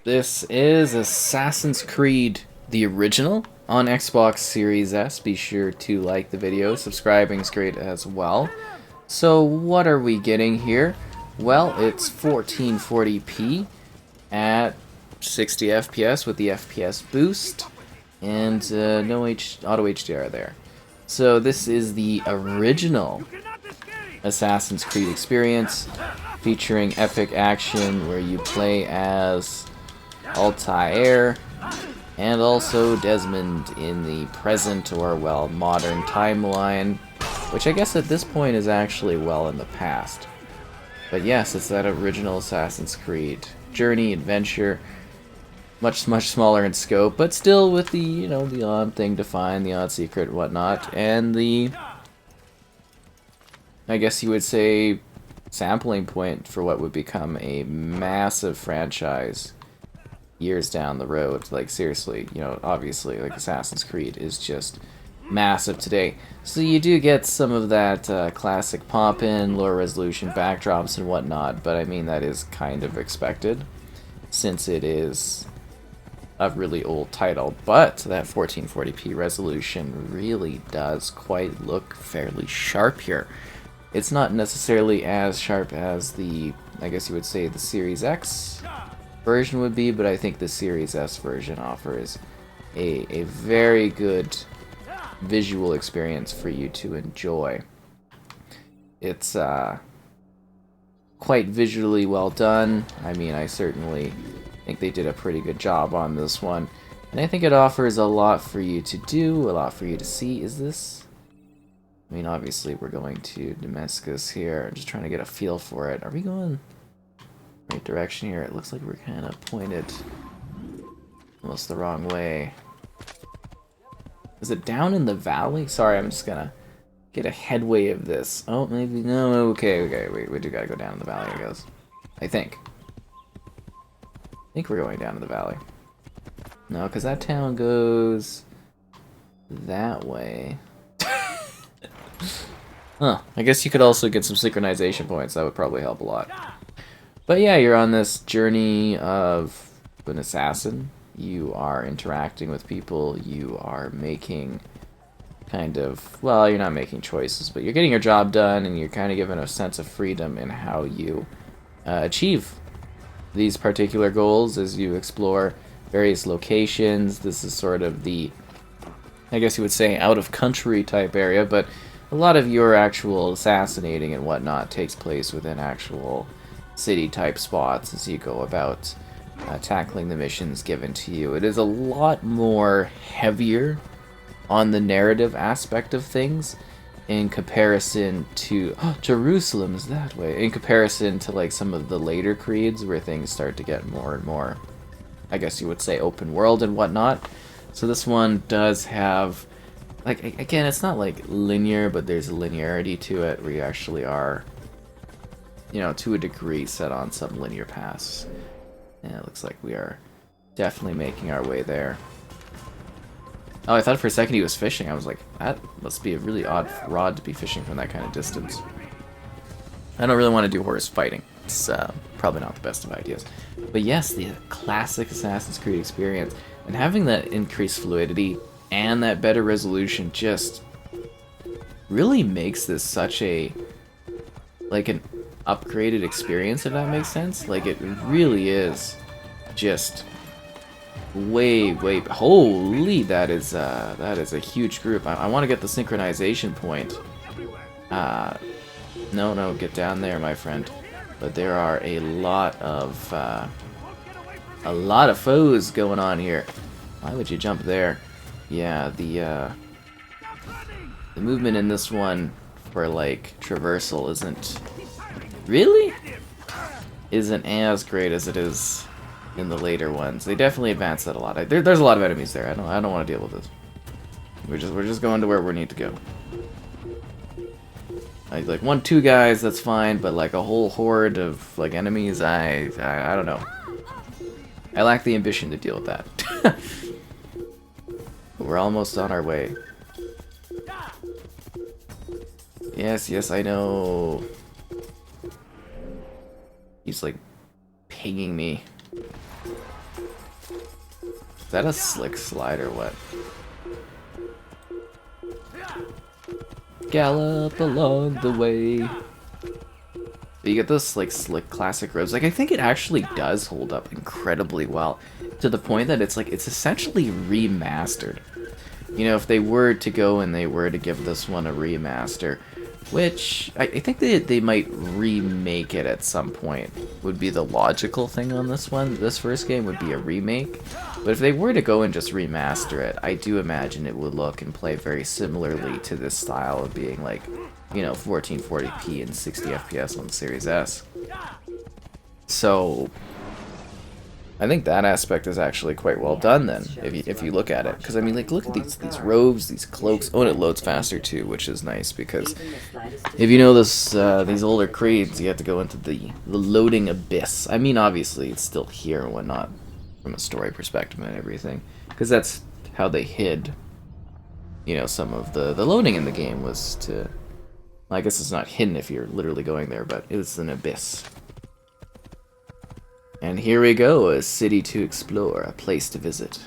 This is Assassin's Creed, the original, on Xbox Series S. Be sure to like the video. Subscribing is great as well. So what are we getting here? Well, it's 1440p at 60 FPS with the FPS boost, and no auto HDR there. So this is the original Assassin's Creed experience, featuring epic action where you play as Altair and also Desmond in the present, or well, modern timeline, which I guess at this point is actually well in the past. But yes, it's that original Assassin's Creed journey, adventure, much smaller in scope, but still with the, you know, the odd thing to find, the odd secret and whatnot, and the, I guess you would say, sampling point for what would become a massive franchise years down the road. Like, seriously, you know, obviously, like, Assassin's Creed is just massive today. So you do get some of that classic pop-in, lower resolution backdrops and whatnot, but I mean, that is kind of expected, since it is a really old title. But that 1440p resolution really does quite look fairly sharp here. It's not necessarily as sharp as the, I guess you would say, the Series X version would be, but I think the Series S version offers a very good visual experience for you to enjoy. It's quite visually well done. I mean, I certainly think they did a pretty good job on this one, and I think it offers a lot for you to do, a lot for you to see. Is this... I mean, obviously we're going to Damascus here. I'm just trying to get a feel for it. Are we going right direction here? It looks like we're kind of pointed almost the wrong way. Is it down in the valley? Sorry, I'm just gonna get a headway of this. Oh, maybe, no, okay, we do gotta go down in the valley, I guess. I think we're going down in the valley. No, because that town goes that way. Huh, I guess you could also get some synchronization points. That would probably help a lot. But yeah, you're on this journey of an assassin. You are interacting with people. You are making kind of... well, you're not making choices, but you're getting your job done, and you're kind of given a sense of freedom in how you achieve these particular goals as you explore various locations. This is sort of the, I guess you would say, out-of-country type area, but a lot of your actual assassinating and whatnot takes place within actual city-type spots as you go about tackling the missions given to you. It is a lot more heavier on the narrative aspect of things in comparison to... oh, Jerusalem is that way. In comparison to, like, some of the later Creeds where things start to get more and more, I guess you would say, open world and whatnot. So this one does have... like, again, it's not like linear, but there's a linearity to it where you actually are, you know, to a degree set on some linear paths. And it looks like we are definitely making our way there. Oh, I thought for a second he was fishing. I was like, that must be a really odd rod to be fishing from that kind of distance. I don't really want to do horse fighting. It's probably not the best of ideas. But yes, the classic Assassin's Creed experience, and having that increased fluidity and that better resolution just really makes this such a, like, an upgraded experience, if that makes sense. Like, it really is just way, holy, that is a huge group. I want to get the synchronization point. No, get down there, my friend. But there are a lot of foes going on here. Why would you jump there? Yeah, the movement in this one for, like, traversal isn't as great as it is in the later ones. They definitely advance that a lot. There's a lot of enemies there. I don't want to deal with this. We're just going to where we need to go. Like 1-2 guys, that's fine, but like a whole horde of like enemies, I don't know. I lack the ambition to deal with that. But we're almost on our way. Yes, I know. He's like pinging me. Is that a slick slide or what? Gallop along the way. You get those like slick classic roads. Like I think it actually does hold up incredibly well, to the point that it's essentially remastered. You know, if they were to go and they were to give this one a remaster, which I think they might remake it at some point, would be the logical thing on this one. This first game would be a remake. But if they were to go and just remaster it, I do imagine it would look and play very similarly to this style of being like, you know, 1440p and 60 FPS on the Series S. So I think that aspect is actually quite well done then, if you look at it. Because I mean, like, look at these robes, these cloaks. Oh, and it loads faster too, which is nice, because if you know this, these older creeds, you have to go into the loading abyss. I mean, obviously it's still here and whatnot from a story perspective and everything, because that's how they hid, you know, some of the loading in the game was to. Well, I guess it's not hidden if you're literally going there, but it was an abyss. And here we go, a city to explore, a place to visit.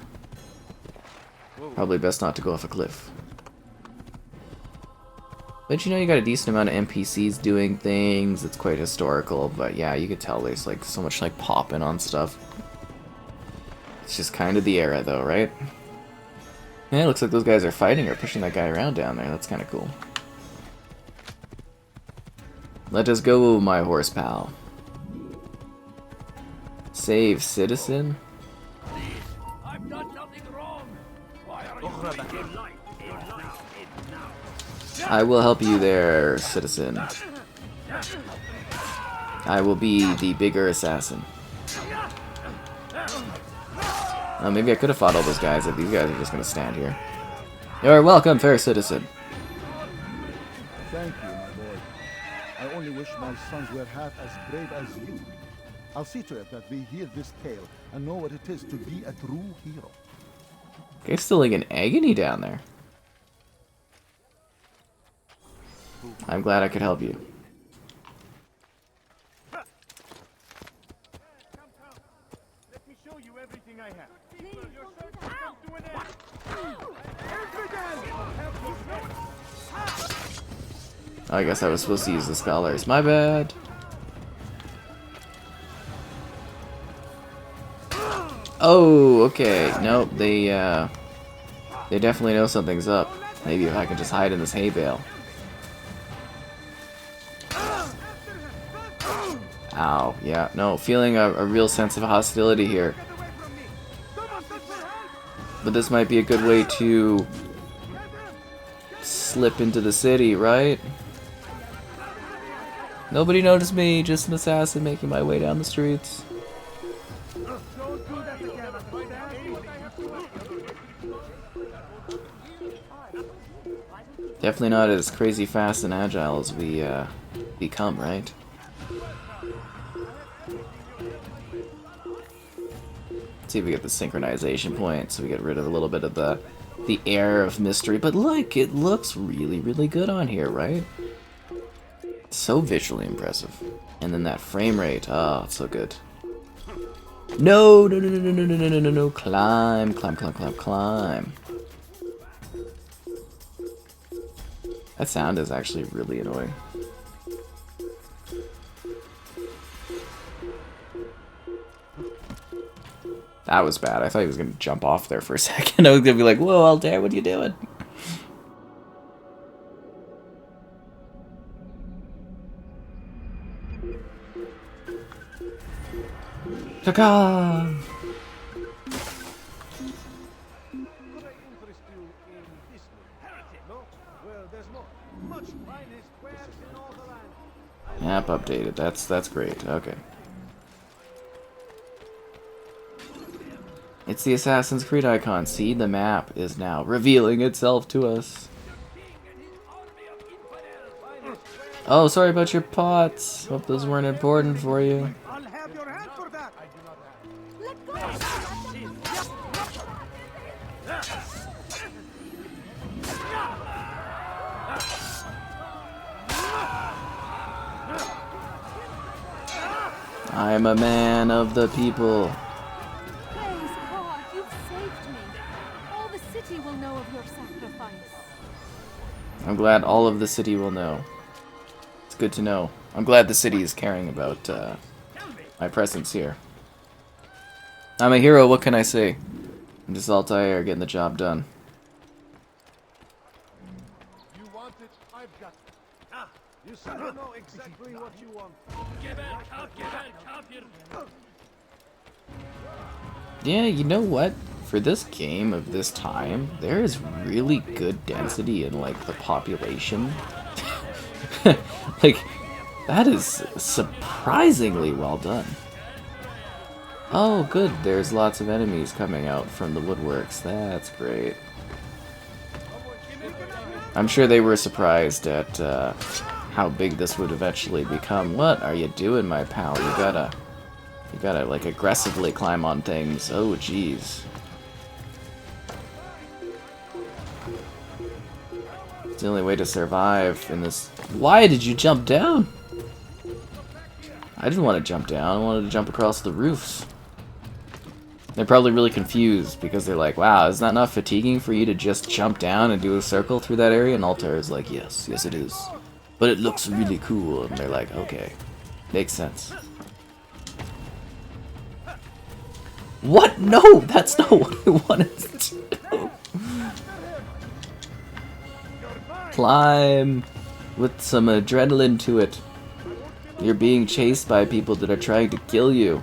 Probably best not to go off a cliff. But you know, you got a decent amount of NPCs doing things, it's quite historical, but yeah, you could tell there's like so much like popping on stuff. It's just kind of the era though, right? Yeah, it looks like those guys are fighting or pushing that guy around down there, that's kind of cool. Let us go, my horse pal. Save citizen? I've done nothing wrong. Why are you I will help you there, citizen. I will be the bigger assassin. Maybe I could have fought all those guys if these guys are just gonna stand here. You're welcome, fair citizen. Thank you, my boy. I only wish my sons were half as brave as you. I'll see to it that we hear this tale and know what it is to be a true hero. Guy's still like in agony down there. I'm glad I could help you. Let me show you everything I have. I guess I was supposed to use the scholars. My bad. Oh, okay. Nope, they definitely know something's up. Maybe if I can just hide in this hay bale. Ow, yeah, no, feeling a real sense of hostility here. But this might be a good way to slip into the city, right? Nobody noticed me, just an assassin making my way down the streets. Definitely not as crazy fast and agile as we become, right? Let's see if we get the synchronization point, so we get rid of a little bit of the air of mystery. But look, it looks really, really good on here, right? So visually impressive. And then that frame rate, oh, it's so good. No, no, no, no, no, no, no, no, no, no, climb, climb, climb, climb, climb. That sound is actually really annoying. That was bad. I thought he was going to jump off there for a second. I was going to be like, whoa, Altair, what are you doing? Taka! Map updated. That's great. Okay. It's the Assassin's Creed icon. See, the map is now revealing itself to us. Oh, sorry about your pots. Hope those weren't important for you. I'll have your hand for that. Let go! I'm a man of the people. Praise God, you've saved saved me. All the city will know of your sacrifice. I'm glad all of the city will know. It's good to know. I'm glad the city is caring about my presence here. I'm a hero, what can I say? I'm just Altair getting the job done. You want it, I've got it. You seem to know exactly what you want. Yeah, you know what? For this game of this time, there is really good density in, like, the population. Like, that is surprisingly well done. Oh, good. There's lots of enemies coming out from the woodworks. That's great. I'm sure they were surprised at how big this would eventually become. What are you doing, my pal? You gotta, like, aggressively climb on things. Oh, jeez. It's the only way to survive in this. Why did you jump down? I didn't want to jump down. I wanted to jump across the roofs. They're probably really confused because they're like, wow, is that not fatiguing for you to just jump down and do a circle through that area? And Altair is like, yes, yes it is. But it looks really cool. And they're like, okay, makes sense. What? No, that's not what I wanted to do. Climb with some adrenaline to it. You're being chased by people that are trying to kill you.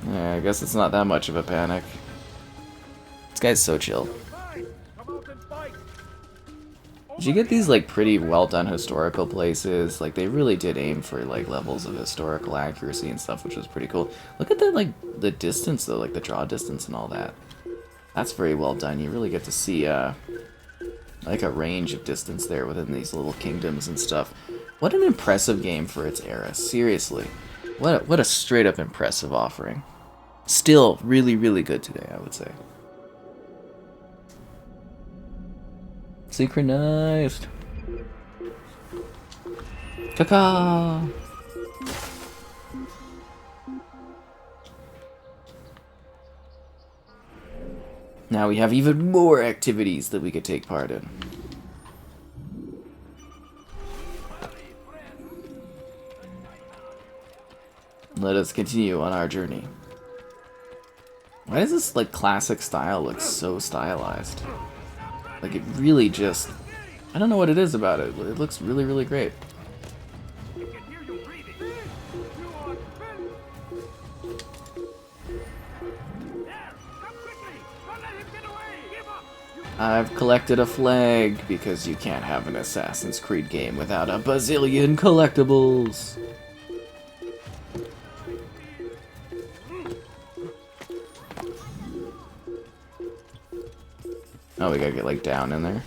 Yeah, I guess it's not that much of a panic. This guy's so chill. Did you get these, like, pretty well done historical places? Like, they really did aim for, like, levels of historical accuracy and stuff, which was pretty cool. Look at the, like, the distance, though, like, the draw distance and all that. That's very well done. You really get to see, like, a range of distance there within these little kingdoms and stuff. What an impressive game for its era. Seriously. What a straight-up impressive offering. Still really, really good today, I would say. Synchronized. Caca. Now we have even more activities that we could take part in. Let us continue on our journey. Why does this, like, classic style look so stylized? Like, it really just... I don't know what it is about it. It looks really, really great. I've collected a flag because you can't have an Assassin's Creed game without a bazillion collectibles. Oh, we gotta get, like, down in there.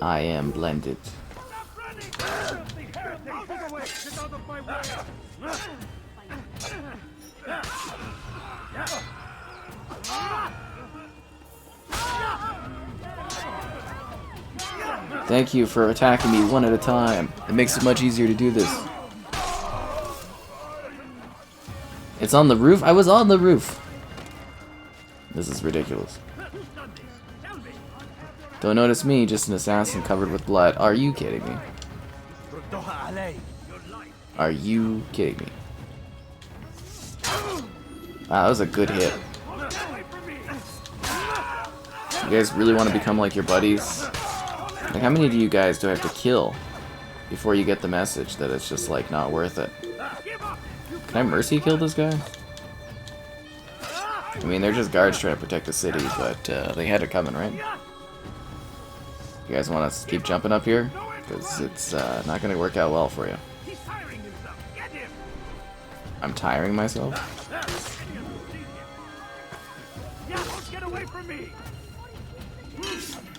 I am blended. Thank you for attacking me one at a time. It makes it much easier to do this. It's on the roof? I was on the roof. This is ridiculous. Don't notice me, just an assassin covered with blood. Are you kidding me? Are you kidding me? Wow, that was a good hit. You guys really want to become like your buddies? Like, how many of you guys do I have to kill before you get the message that it's just, like, not worth it? Can I mercy kill this guy? I mean, they're just guards trying to protect the city, but they had it coming, right? You guys want to keep jumping up here? Because it's not going to work out well for you. I'm tiring myself?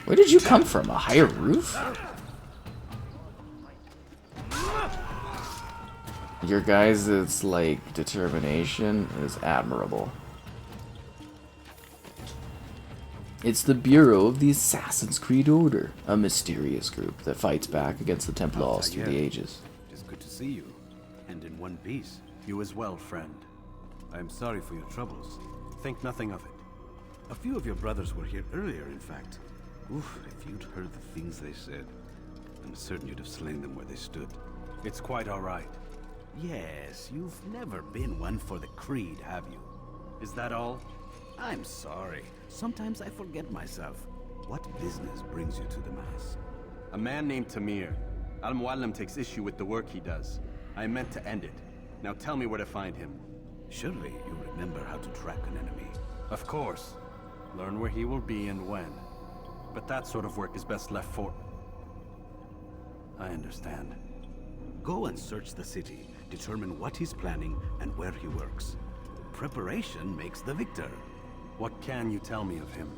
Where did you come from? A higher roof? Your guys' like determination is admirable. It's the Bureau of the Assassin's Creed Order, a mysterious group that fights back against the Templars through the ages. It is good to see you, and in one piece. You as well, friend. I am sorry for your troubles. Think nothing of it. A few of your brothers were here earlier, in fact. Oof, if you'd heard the things they said, I'm certain you'd have slain them where they stood. It's quite all right. Yes, you've never been one for the Creed, have you? Is that all? I'm sorry. Sometimes I forget myself. What business brings you to the Mass? A man named Tamir. Al-Mualim takes issue with the work he does. I meant to end it. Now tell me where to find him. Surely you remember how to track an enemy. Of course. Learn where he will be and when. But that sort of work is best left for... I understand. Go and search the city. Determine what he's planning and where he works. Preparation makes the victor. What can you tell me of him?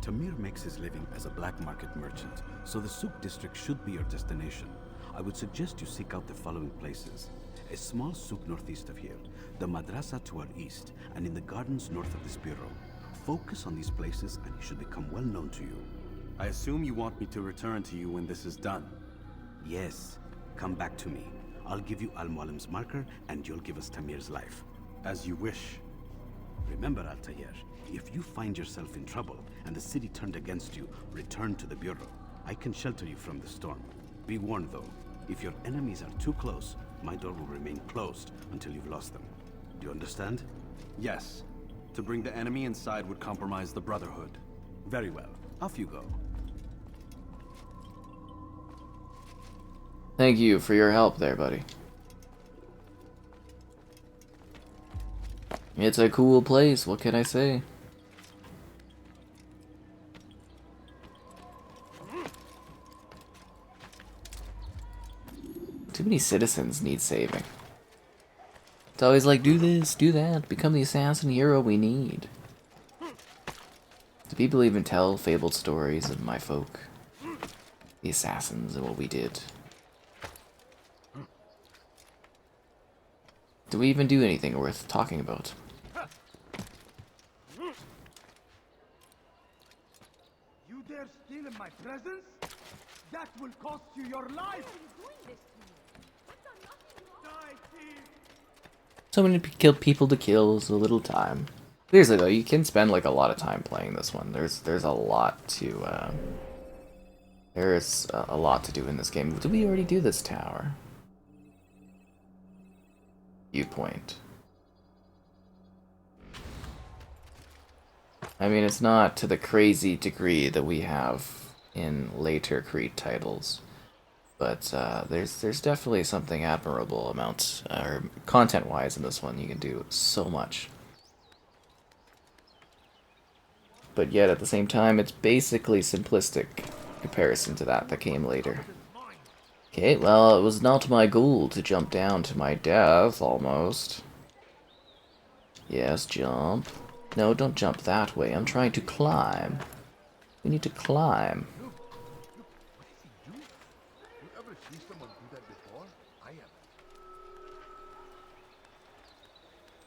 Tamir makes his living as a black market merchant, so the Souk district should be your destination. I would suggest you seek out the following places. A small souk northeast of here, the madrasa to our east, and in the gardens north of this bureau. Focus on these places and he should become well known to you. I assume you want me to return to you when this is done. Yes, come back to me. I'll give you Al-Mualim's marker and you'll give us Tamir's life. As you wish. Remember, Altair, if you find yourself in trouble and the city turned against you, return to the bureau. I can shelter you from the storm. Be warned though, if your enemies are too close, my door will remain closed until you've lost them. Do you understand? Yes. To bring the enemy inside would compromise the Brotherhood. Very well. Off you go. Thank you for your help there, buddy. It's a cool place, what can I say? Too many citizens need saving. It's always like, do this, do that, become the assassin hero we need. Do people even tell fabled stories of my folk? The assassins and what we did. Do we even do anything worth talking about? You dare steal in my presence? That will cost you your life! Die, thief! So many people to kill, so little time. Seriously though, you can spend like a lot of time playing this one. There's a lot to there's a lot to do in this game. Did we already do this tower? Viewpoint. I mean, it's not to the crazy degree that we have in later Creed titles, but there's definitely something admirable amount, or content-wise in this one. You can do so much. But yet, at the same time, it's basically simplistic in comparison to that came later. Okay, well, it was not my goal to jump down to my death, almost. Yes, jump. No, don't jump that way. I'm trying to climb. We need to climb.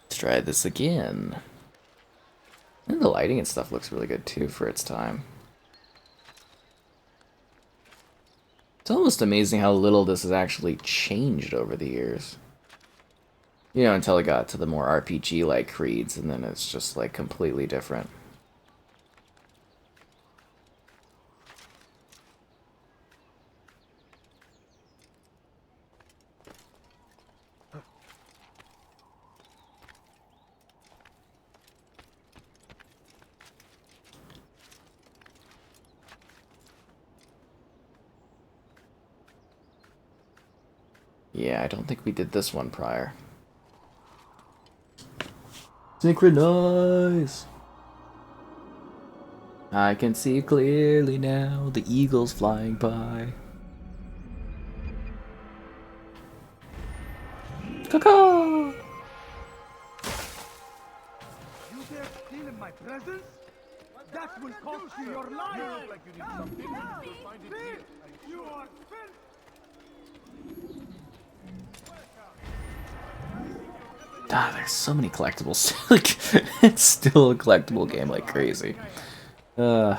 Let's try this again. And the lighting and stuff looks really good, too, for its time. It's almost amazing how little this has actually changed over the years. You know, until it got to the more RPG-like Creeds, and then it's just, like, completely different. Yeah, I don't think we did this one prior. Synchronize! I can see clearly now, the eagles flying by. Caw-caw! You dare steal in my presence? That will cost you your life! Like you need something. Thief! You are filth! Ah, there's so many collectibles. Like, it's still a collectible game like crazy. Ugh.